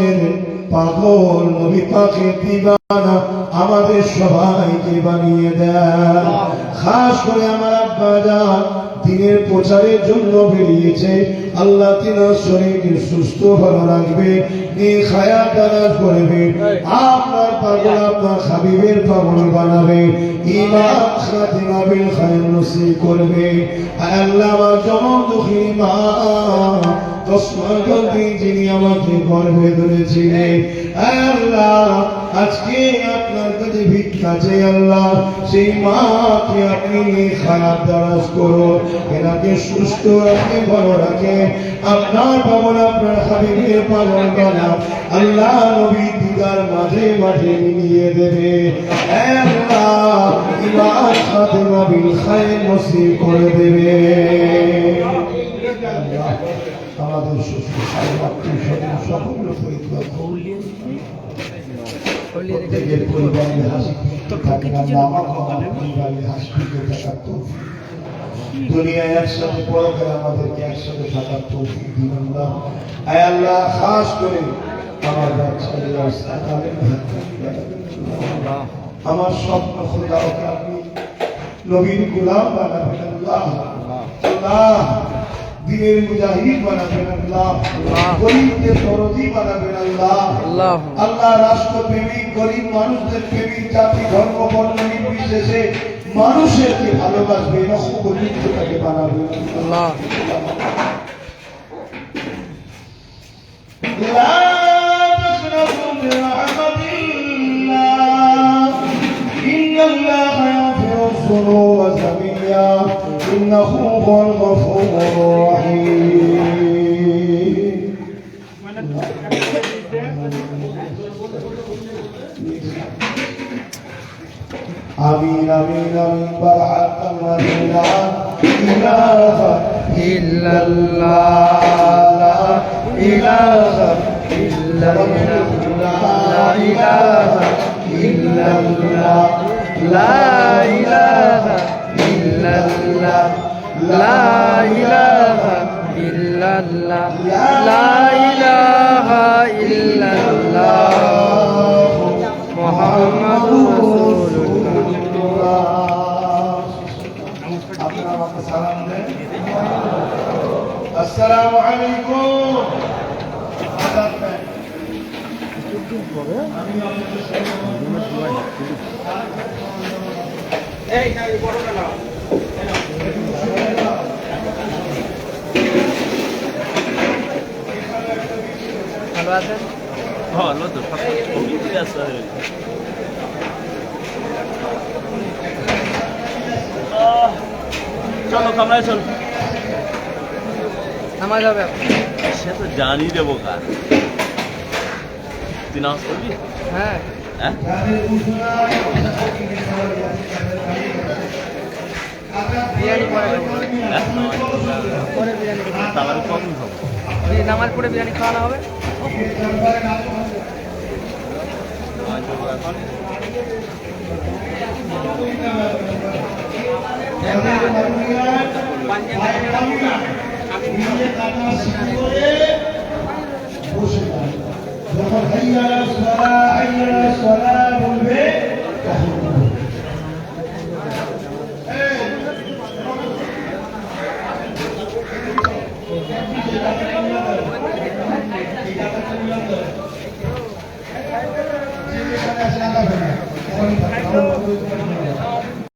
পাকের পাগল, নবী পাকের দিবানা আমাদের সবাইকে বানিয়ে দেয়। খাস করে আমার আব্বা জান দিনের প্রচারের জন্য বেরিয়েছে, আল্লাহ তিনার শরীরকে সুস্থ ভালো রাখবে, নেক হায়াত দারাজ করবে, আপনার পাগল আপনার হাবিবের পাগল বানাবে, ঈমান খাতিমা বিল খায়র নসিব করবে। আল্লাহ আমার জনম দুঃখী মা 10 মাস ধরে যিনি আমাকে গর্ভে ধরেছিলেন, আল্লাহ আজকে আপনার কাছে ভিক্ষা চাই আল্লাহ, সেই মাকে আপনি খারাপ দারাজ করো, এনাকে সুস্থ রাখে ভালো রাখে, আপনার পাগল আপনার হাবিবের পাগল বানা আল্লাহ নবী দিদার মাঝে মাঝে মিলিয়ে দেবে। আল্লাহ ঈমান খাতিমা বিল খায়র নসিব করে দেবে। আমাদের সুস্থ সার্বত্রিক সকল প্রত্যেকের পরিবারে হাসি থাকে, আমার পরিবারে হাসি থাকার তৌফিক, দুনিয়ায় একসাথে পরকালে আমাদেরকে একসাথে থাকার তৌফিক দিন আল্লাহ। আয় আল্লাহ খাস করে আমার বাচ্চাদের আমার স্বপ্ন খোদা ওকে আপনি নবীর গোলাম বানাবেন আল্লাহ, আল্লাহ দিনের মুজাহিদ বানাবেন আল্লাহ, গরিবদের দরদি বানাবেন আল্লাহ, আল্লাহ রাষ্ট্রপ্রেমিক গরিব মানুষদের প্রেমিক, জাতি ধর্ম বর্ণ নির্বিশেষে মানুষেরকে ভালোবাসবে এরকম গরিবটাকে বানাবেন আল্লাহ। إنه هو الغفور الرحيم. آمين آمين آمين برحمة الله لا إله إلا الله لا إله إلا الله لا إله إلا الله لا إله إلا الله لا إله إلا الله لا إله إلا الله محمد رسول الله. السلام عليكم. এই না এই বড়টা নাও। ভালো আছেন? ভালো তো, সবই আছে। চলো কামরায় চল। নামাজ হবে? সে তো জানি দেবো কার। তুই নামাজ পড়বি? হ্যাঁ। বিরিয়ানি পরে বিরিয়ানি তাহলে কখন খাবো? নামাজ পড়ে বিরিয়ানি খাওয়ানো হবে। বলবে